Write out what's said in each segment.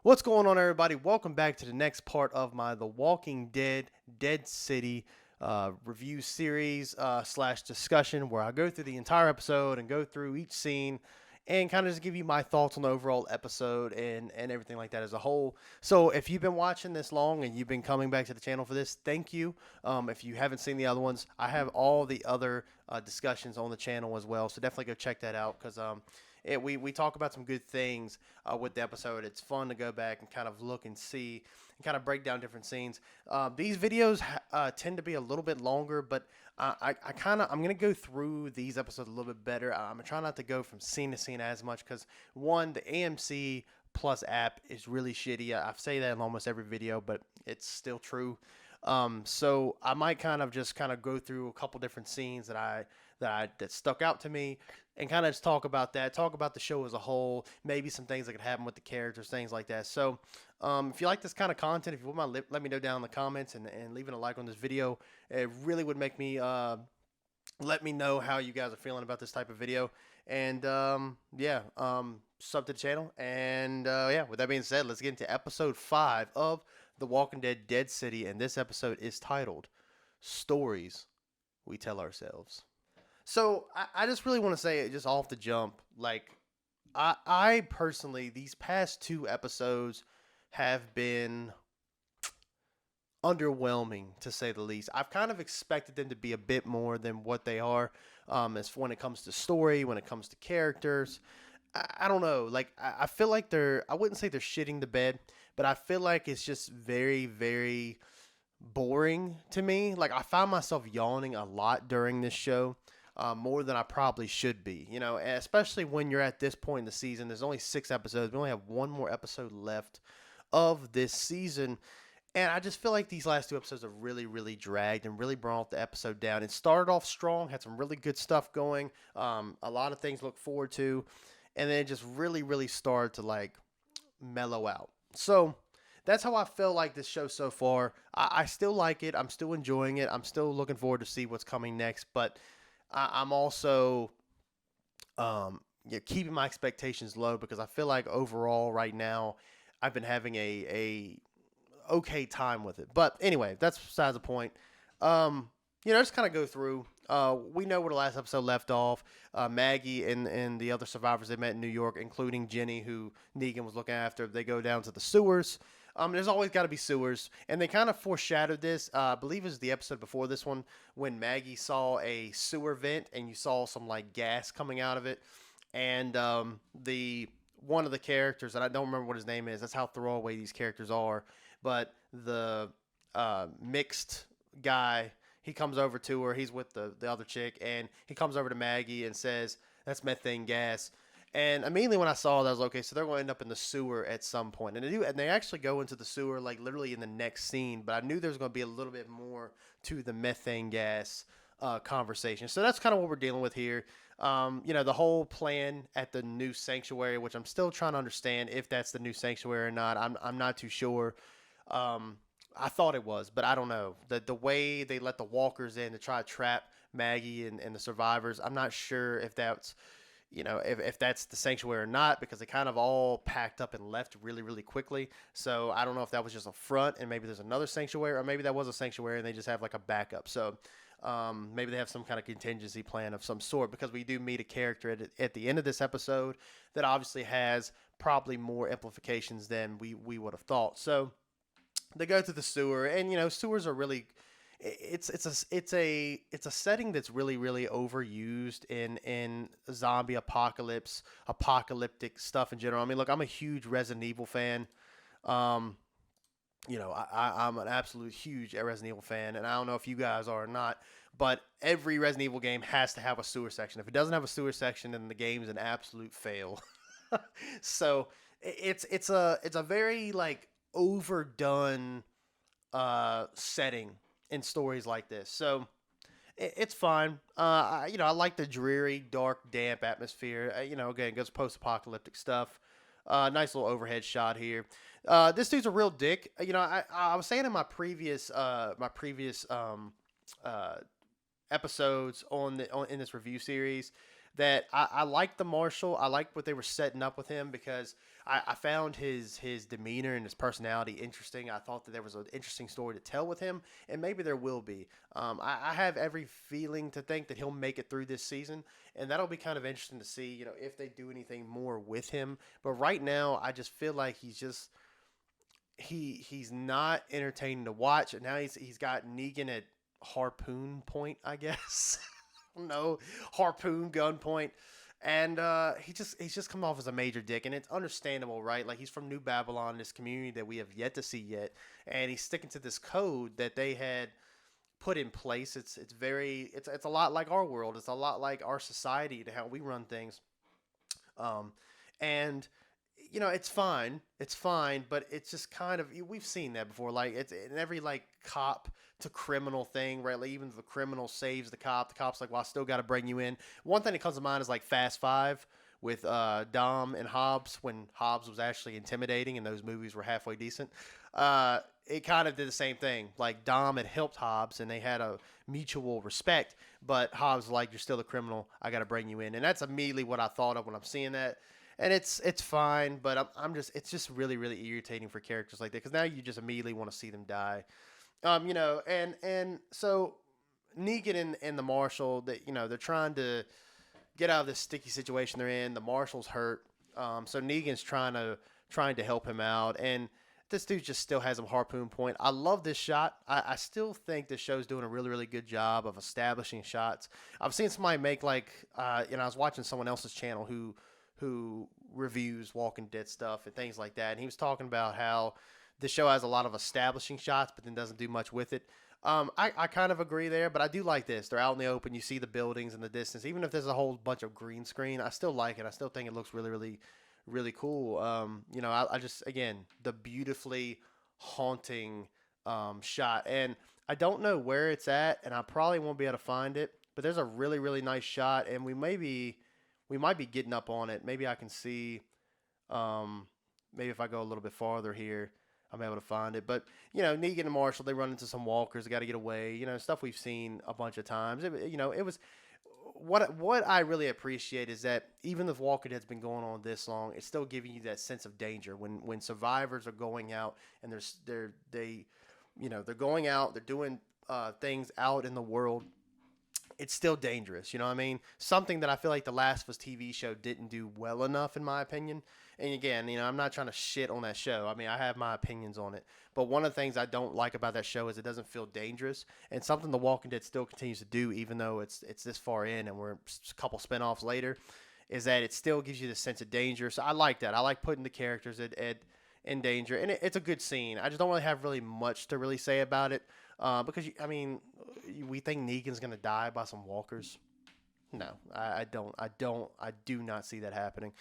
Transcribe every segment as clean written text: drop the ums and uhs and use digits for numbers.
What's going on, everybody? Welcome back to the next part of my The Walking Dead Dead City review series slash discussion, where I go through the entire episode and go through each scene and kind of just give you my thoughts on the overall episode and everything like that as a whole. So if you've been watching this long and you've been coming back to the channel for this, thank you. If you haven't seen the other ones, I have all the other discussions on the channel as well, so definitely go check that out because we talk about some good things with the episode. It's fun to go back and kind of look and see and kind of break down different scenes. These videos tend to be a little bit longer, but I'm gonna go through these episodes a little bit better. I'm gonna try not to go from scene to scene as much because one, the AMC Plus app is really shitty. I say that in almost every video, but it's still true. So I might just go through a couple different scenes that stuck out to me and kind of just talk about that, talk about the show as a whole, maybe some things that could happen with the characters, things like that. So if you like this kind of content, if you want to let me know down in the comments and leaving a like on this video, it really would make me let me know how you guys are feeling about this type of video. And sub to the channel. And with that being said, let's get into episode 5 of The Walking Dead Dead City. And this episode is titled Stories We Tell Ourselves. So I just really want to say it just off the jump. Like, I personally, these past 2 episodes have been underwhelming, to say the least. I've kind of expected them to be a bit more than what they are, as when it comes to story, when it comes to characters. I don't know. Like, I feel like I wouldn't say they're shitting the bed, but I feel like it's just very, very boring to me. Like, I found myself yawning a lot during this show. More than I probably should be, especially when you're at this point in the season. There's only 6 episodes. We only have one more episode left of this season. And I just feel like these last 2 episodes have really, really dragged and really brought the episode down. It started off strong, had some really good stuff going, a lot of things to look forward to, and then it just really, really started to mellow out. So that's how I feel like this show so far. I still like it. I'm still enjoying it. I'm still looking forward to see what's coming next, but I'm also keeping my expectations low because I feel like overall right now I've been having a okay time with it. But anyway, that's besides the point. Just kind of go through. We know where the last episode left off. Maggie and the other survivors they met in New York, including Jenny, who Negan was looking after. They go down to the sewers. There's always got to be sewers, and they kind of foreshadowed this. I believe it was the episode before this one when Maggie saw a sewer vent and you saw some gas coming out of it, and the one of the characters, and I don't remember what his name is. That's how throwaway these characters are. But the mixed guy, he comes over to her. He's with the other chick, and he comes over to Maggie and says, "That's methane gas." And immediately when I saw that, I was like, okay, so they're going to end up in the sewer at some point. And they do, and they actually go into the sewer literally in the next scene. But I knew there was going to be a little bit more to the methane gas conversation. So that's kind of what we're dealing with here. The whole plan at the new sanctuary, which I'm still trying to understand if that's the new sanctuary or not. I'm not too sure. I thought it was, but I don't know. The way they let the walkers in to try to trap Maggie and the survivors, I'm not sure if that's if that's the sanctuary or not, because they kind of all packed up and left really, really quickly. So I don't know if that was just a front and maybe there's another sanctuary, or maybe that was a sanctuary and they just have a backup. So maybe they have some kind of contingency plan of some sort, because we do meet a character at the end of this episode that obviously has probably more implications than we would have thought. So they go to the sewer, and sewers are really it's a setting that's really, really overused in zombie apocalyptic stuff in general. I mean, look, I'm a huge Resident Evil fan. I'm an absolute huge Resident Evil fan, and I don't know if you guys are or not, but every Resident Evil game has to have a sewer section. If it doesn't have a sewer section, then the game's an absolute fail. So it's a very overdone setting in stories like this. So it's fine. I like the dreary, dark, damp atmosphere. Again, it goes post-apocalyptic stuff. Nice little overhead shot here. This dude's a real dick. I was saying in my previous episodes in this review series that I like the Marshal. I like what they were setting up with him, because I found his demeanor and his personality interesting. I thought that there was an interesting story to tell with him, and maybe there will be. I have every feeling to think that he'll make it through this season, and that'll be kind of interesting to see, if they do anything more with him. But right now, I just feel like he's not entertaining to watch, and now he's got Negan at harpoon point, I guess. No, harpoon gun point. And he's just come off as a major dick, and it's understandable, right? Like, he's from New Babylon, this community that we have yet to see yet, and he's sticking to this code that they had put in place. It's a lot like our world. It's a lot like our society to how we run things. Um, and it's fine, but it's just kind of, we've seen that before. Like, it's in every like cop to criminal thing, right? Like, even if the criminal saves the cop's like, well, I still got to bring you in. One thing that comes to mind is like Fast Five with Dom and Hobbs, when Hobbs was actually intimidating and those movies were halfway decent. It kind of did the same thing. Like, Dom had helped Hobbs and they had a mutual respect, but Hobbs was like, you're still a criminal, I got to bring you in. And that's immediately what I thought of when I'm seeing that. And it's fine, but it's just really, really irritating for characters like that, because now you just immediately want to see them die. And so Negan and the Marshal, that they're trying to get out of this sticky situation they're in. The Marshal's hurt, so Negan's trying to help him out, and this dude just still has him harpoon point. I love this shot. I still think this show's doing a really, really good job of establishing shots. I've seen somebody make I was watching someone else's channel who reviews Walking Dead stuff and things like that, and he was talking about how the show has a lot of establishing shots, but then doesn't do much with it. I kind of agree there, but I do like this. They're out in the open. You see the buildings in the distance. Even if there's a whole bunch of green screen, I still like it. I still think it looks really, really, really cool. I just, again, the beautifully haunting shot. And I don't know where it's at, and I probably won't be able to find it, but there's a really, really nice shot, and we might be getting up on it. Maybe I can see, maybe if I go a little bit farther here, I'm able to find it. But, Negan and Marshall, they run into some walkers. They got to get away. Stuff we've seen a bunch of times. It was what I really appreciate is that even if Walking Dead's been going on this long, it's still giving you that sense of danger when survivors are going out and they're going out, they're doing things out in the world. It's still dangerous, you know what I mean? Something that I feel like the Last of Us TV show didn't do well enough, in my opinion. And again, I'm not trying to shit on that show. I mean, I have my opinions on it. But one of the things I don't like about that show is it doesn't feel dangerous. And something The Walking Dead still continues to do, even though it's this far in and we're a couple spinoffs later, is that it still gives you the sense of danger. So I like that. I like putting the characters in danger. And it's a good scene. I just don't really have much to really say about it. Because, we think Negan's going to die by some walkers. No, I do not see that happening.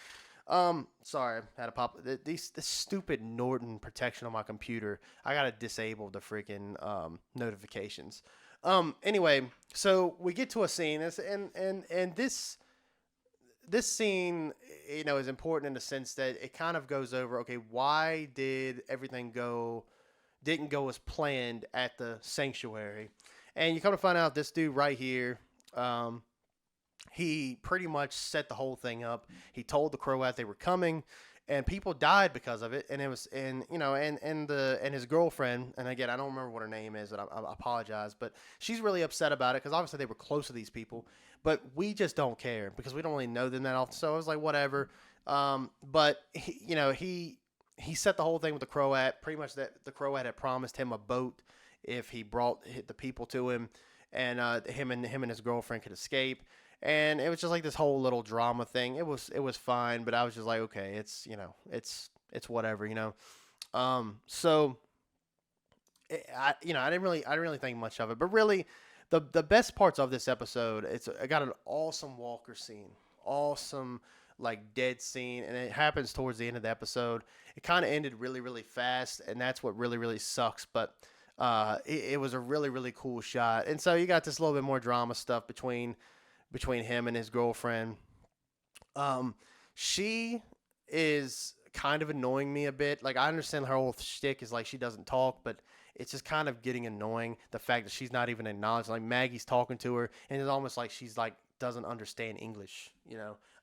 Sorry, I had to pop this stupid Norton protection on my computer. I gotta disable the freaking notifications. Anyway, so we get to a scene, and this scene, is important in the sense that it kind of goes over, okay, why did everything didn't go as planned at the sanctuary? And you come to find out this dude right here, he pretty much set the whole thing up. He told the Croat they were coming, and people died because of it. And it was, and his girlfriend, and again, I don't remember what her name is, and I apologize, but she's really upset about it because obviously they were close to these people, but we just don't care because we don't really know them that often. So I was like, whatever. But he set the whole thing with the Croat. Pretty much that the Croat had promised him a boat if he brought the people to him, and him and his girlfriend could escape. And it was just like this whole little drama thing. It was fine, but I was just like, okay, it's whatever, So I didn't really think much of it, but really the best parts of this episode, I got an awesome Walker scene, awesome like dead scene, and it happens towards the end of the episode. It kind of ended really, really fast, and that's what really, really sucks. But it was a really, really cool shot, and so you got this little bit more drama stuff between him and his girlfriend. She is kind of annoying me a bit. Like, I understand her whole shtick is like she doesn't talk, but it's just kind of getting annoying. The fact that she's not even acknowledged. Like, Maggie's talking to her, and it's almost like she's like doesn't understand English.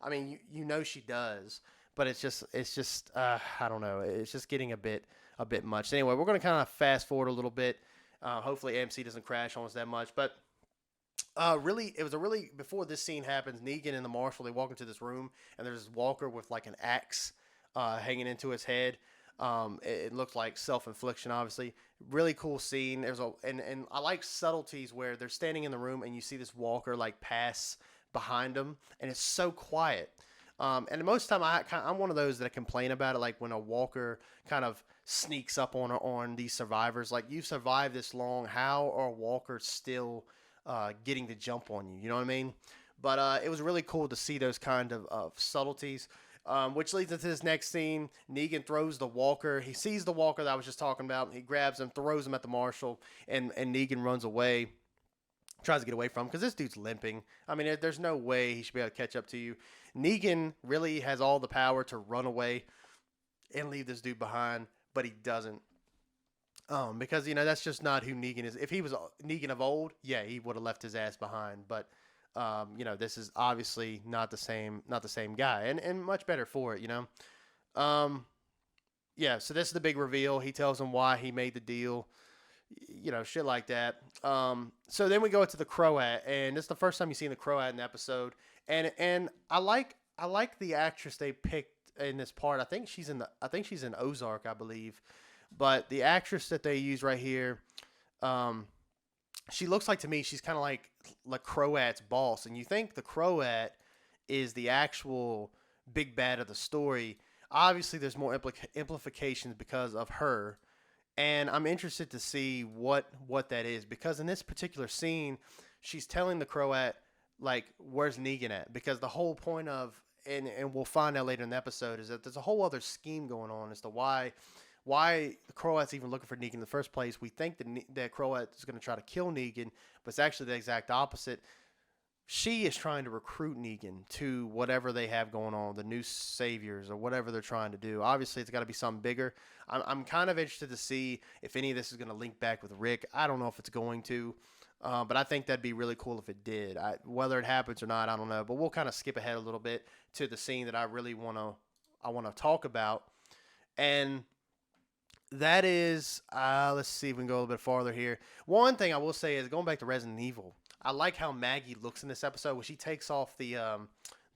I mean, she does, but I don't know. It's just getting a bit much. Anyway, we're gonna kind of fast forward a little bit. Hopefully AMC doesn't crash on us that much, but really, it was a really before this scene happens. Negan and the marshal they walk into this room, and there's this Walker with like an axe hanging into his head. It looks like self-infliction, obviously. Really cool scene. There's a and I like subtleties where they're standing in the room and you see this Walker like pass behind them, and it's so quiet. And most of the time, I'm one of those that complain about it, like when a Walker kind of sneaks up on these survivors. Like you've survived this long, how are Walkers still getting the jump on you? You know what I mean? But it was really cool to see those kind of subtleties. Which leads into this next scene. Negan throws the Walker. He sees the Walker that I was just talking about. He grabs him, throws him at the marshal, and Negan runs away. Tries to get away from him because this dude's limping. I mean, there's no way he should be able to catch up to you. Negan really has all the power to run away and leave this dude behind, but he doesn't. Because that's just not who Negan is. If he was Negan of old, yeah, he would have left his ass behind. But this is obviously not the same guy, and much better for it. Yeah. So this is the big reveal. He tells him why he made the deal. Shit like that. So then we go to the Croat, and this is the first time you see the Croat in the episode, and I like the actress they picked in this part. I think she's in Ozark, I believe, but the actress that they use right here, she looks like to me she's kind of like Croat's boss, and you think the Croat is the actual big bad of the story. Obviously, there's more implications because of her. And I'm interested to see what that is because in this particular scene, she's telling the Croat like, "Where's Negan at?" Because the whole point of and we'll find out later in the episode is that there's a whole other scheme going on as to why the Croat's even looking for Negan in the first place. We think that Croat is going to try to kill Negan, but it's actually the exact opposite. She is trying to recruit Negan to whatever they have going on, the new saviors or whatever they're trying to do. Obviously, it's got to be something bigger. I'm kind of interested to see if any of this is going to link back with Rick. I don't know if it's going to, but I think that'd be really cool if it did. Whether it happens or not, I don't know. But we'll kind of skip ahead a little bit to the scene that I really want to talk about, and that is let's see if we can go a little bit farther here. One thing I will say is going back to Resident Evil. I like how Maggie looks in this episode when she takes off the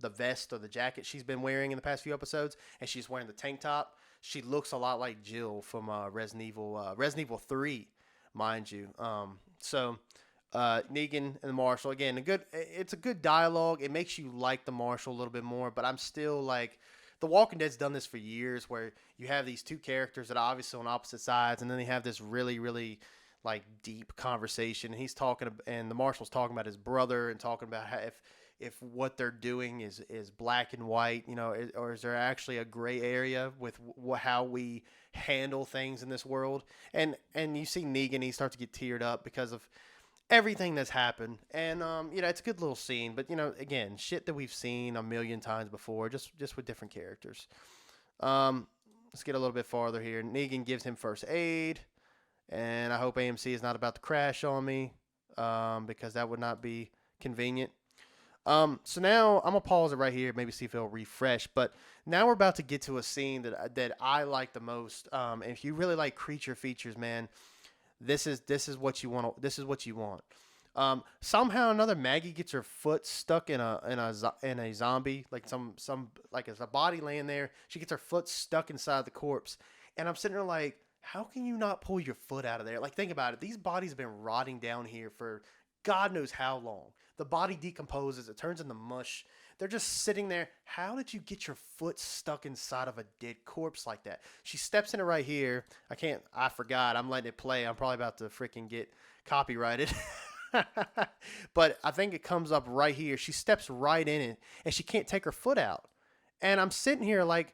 vest or the jacket she's been wearing in the past few episodes, and she's wearing the tank top. She looks a lot like Jill from Resident Evil 3, mind you. Negan and the Marshal again, it's a good dialogue. It makes you like the Marshal a little bit more, but I'm still like. The Walking Dead's done this for years, where you have these two characters that are obviously on opposite sides, and then they have this really, really like deep conversation. And and the Marshal's talking about his brother and talking about how if what they're doing is black and white, or is there actually a gray area with how we handle things in this world? And you see Negan, he starts to get teared up because of everything that's happened, and it's a good little scene, but again, shit that we've seen a million times before, just with different characters. Let's get a little bit farther here. Negan gives him first aid, and I hope AMC is not about to crash on me, because that would not be convenient. So now I'm gonna pause it right here, maybe see if it'll refresh. But now we're about to get to a scene that I like the most. And if you really like creature features, man. This is what you want. This is what you want. Somehow or another, Maggie gets her foot stuck in a zombie, like some like it's a body laying there. She gets her foot stuck inside the corpse, and I'm sitting there like, how can you not pull your foot out of there? Like, think about it. These bodies have been rotting down here for God knows how long. The body decomposes. It turns into mush. They're just sitting there. How did you get your foot stuck inside of a dead corpse like that? She steps in it right here. I forgot. I'm letting it play. I'm probably about to freaking get copyrighted. But I think it comes up right here. She steps right in it, and she can't take her foot out. And I'm sitting here like,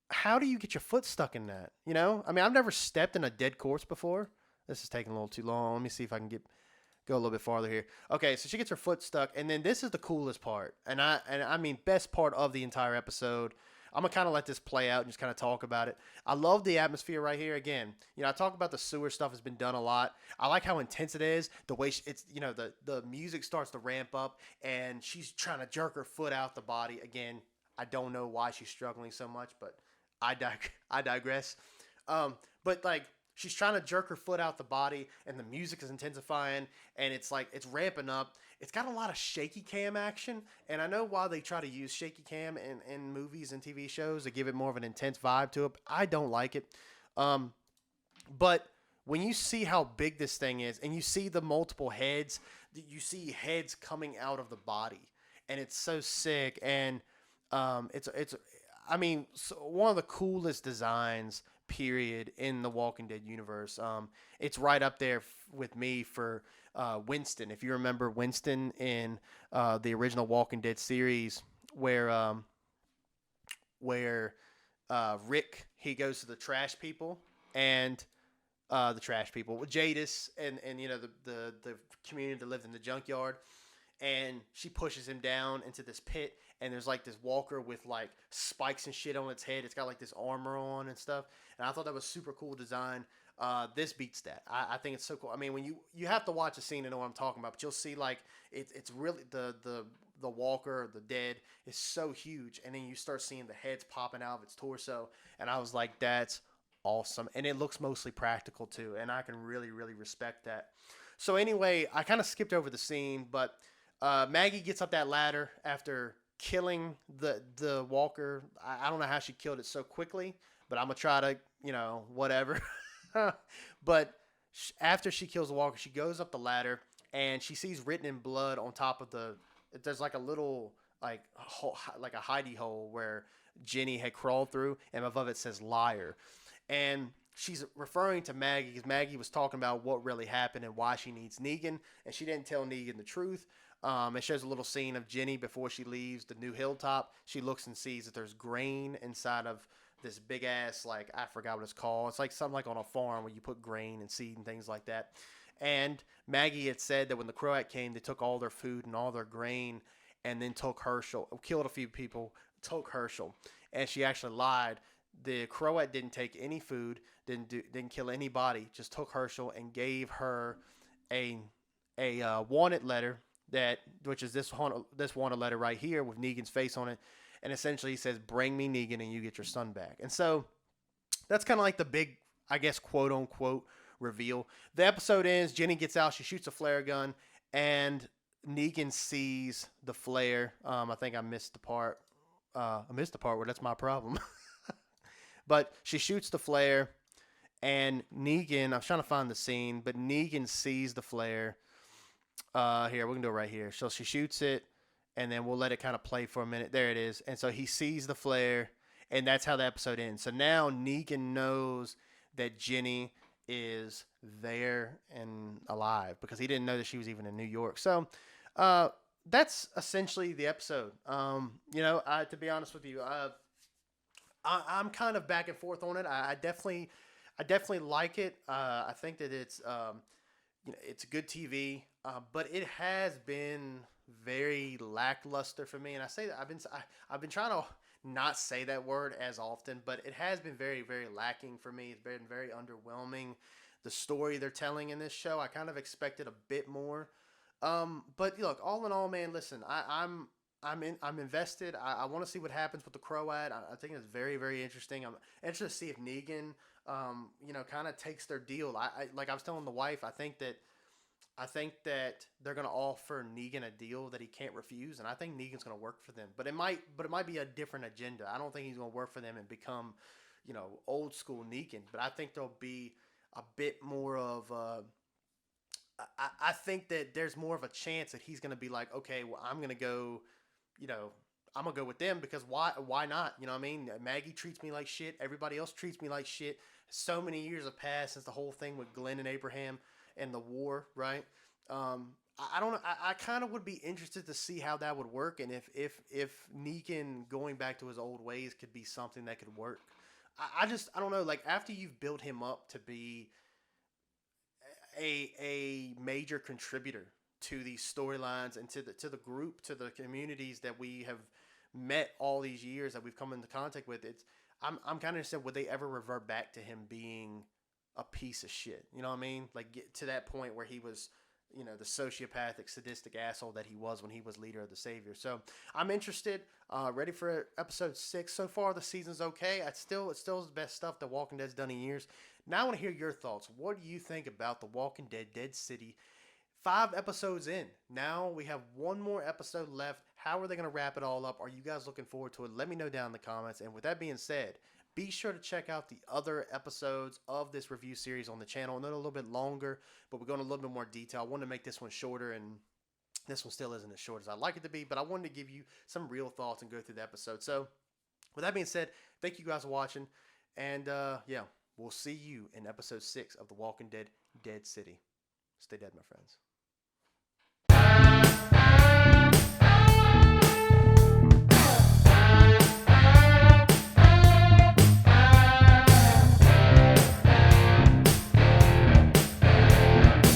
how do you get your foot stuck in that? I mean, I've never stepped in a dead corpse before. This is taking a little too long. Let me see if I can go a little bit farther here. Okay, so she gets her foot stuck, and then this is the coolest part, and I mean best part of the entire episode. I'm gonna kind of let this play out and just kind of talk about it. I love the atmosphere right here. Again, I talk about the sewer stuff has been done a lot. I like how intense it is. The way it's the music starts to ramp up, and she's trying to jerk her foot out the body. Again, I don't know why she's struggling so much, but I digress. But like she's trying to jerk her foot out the body, and the music is intensifying, and it's like it's ramping up. It's got a lot of shaky cam action, and I know why they try to use shaky cam in movies and TV shows to give it more of an intense vibe to it. I don't like it. Um, but when you see how big this thing is, and you see the multiple heads, you see heads coming out of the body, and it's so sick. And it's I mean, so one of the coolest designs period in the Walking Dead universe. It's right up there with me for Winston. If you remember Winston in the original Walking Dead series, where Rick he goes to the trash people and the trash people with Jadis and the community that lived in the junkyard, and she pushes him down into this pit, and there's like this walker with like spikes and shit on its head. It's got like this armor on and stuff, and I thought that was super cool design. This beats that. I think it's so cool. I mean, when you have to watch a scene to know what I'm talking about, but you'll see like it's really the walker, the dead is so huge, and then you start seeing the heads popping out of its torso, and I was like, that's awesome, and it looks mostly practical too, and I can really really respect that. So anyway, I kind of skipped over the scene, but Maggie gets up that ladder after killing the walker. I don't know how she killed it so quickly, but I'm gonna try to whatever. But after she kills the walker, she goes up the ladder and she sees written in blood on top of the. There's like a little like a hidey hole where Jenny had crawled through, and above it says liar, and she's referring to Maggie because Maggie was talking about what really happened and why she needs Negan, and she didn't tell Negan the truth. It shows a little scene of Jenny before she leaves the new hilltop. She looks and sees that there's grain inside of this big ass, like, I forgot what it's called. It's like something like on a farm where you put grain and seed and things like that. And Maggie had said that when the Croat came, they took all their food and all their grain and then took Herschel, killed a few people, took Herschel. And she actually lied. The Croat didn't take any food, didn't kill anybody, just took Herschel and gave her a wanted letter which is this wanted letter right here with Negan's face on it, and essentially he says, "Bring me Negan and you get your son back." And so that's kind of like the big, I guess, quote unquote reveal. The episode ends. Jenny gets out. She shoots a flare gun, and Negan sees the flare. I think I missed the part. I missed the part where that's my problem. But she shoots the flare, and Negan. I'm trying to find the scene, but Negan sees the flare. Here, we can do it right here. So she shoots it, and then we'll let it kind of play for a minute. There it is. And so he sees the flare, and that's how the episode ends. So now Negan knows that Jenny is there and alive because he didn't know that she was even in New York. So that's essentially the episode. To be honest with you, I'm kind of back and forth on it. I definitely like it. I think that it's good TV, but it has been very lackluster for me. And I say that I've been trying to not say that word as often, but it has been very very lacking for me. It's been very underwhelming. The story they're telling in this show, I kind of expected a bit more. But look, all in all, man, listen, I'm invested. I want to see what happens with the Croat. I think it's very very interesting. I'm interested to see if Negan kind of takes their deal. Like I was telling the wife, I think that they're gonna offer Negan a deal that he can't refuse, and I think Negan's gonna work for them. But it might be a different agenda. I don't think he's gonna work for them and become, old school Negan. But I think there'll be a bit more of. I think that there's more of a chance that he's gonna be like, okay, well, I'm gonna go, I'm gonna go with them because why not? You know what I mean? Maggie treats me like shit. Everybody else treats me like shit. So many years have passed since the whole thing with Glenn and Abraham and the war, right? I don't know. I kind of would be interested to see how that would work, and if Negan going back to his old ways could be something that could work. I don't know. Like after you've built him up to be a major contributor to these storylines and to the group, to the communities that we have met all these years that we've come into contact with, I'm kind of interested, would they ever revert back to him being a piece of shit? You know what I mean? Like get to that point where he was the sociopathic, sadistic asshole that he was when he was leader of the Savior. So I'm interested. Ready for episode 6. So far, the season's okay. It's still the best stuff that Walking Dead's done in years. Now I want to hear your thoughts. What do you think about The Walking Dead, Dead City? 5 episodes in. Now we have one more episode left. How are they going to wrap it all up? Are you guys looking forward to it? Let me know down in the comments. And with that being said, be sure to check out the other episodes of this review series on the channel. They're a little bit longer, but we're going a little bit more detail. I wanted to make this one shorter, and this one still isn't as short as I'd like it to be, but I wanted to give you some real thoughts and go through the episode. So with that being said, thank you guys for watching. And yeah, we'll see you in episode 6 of The Walking Dead, Dead City. Stay dead, my friends.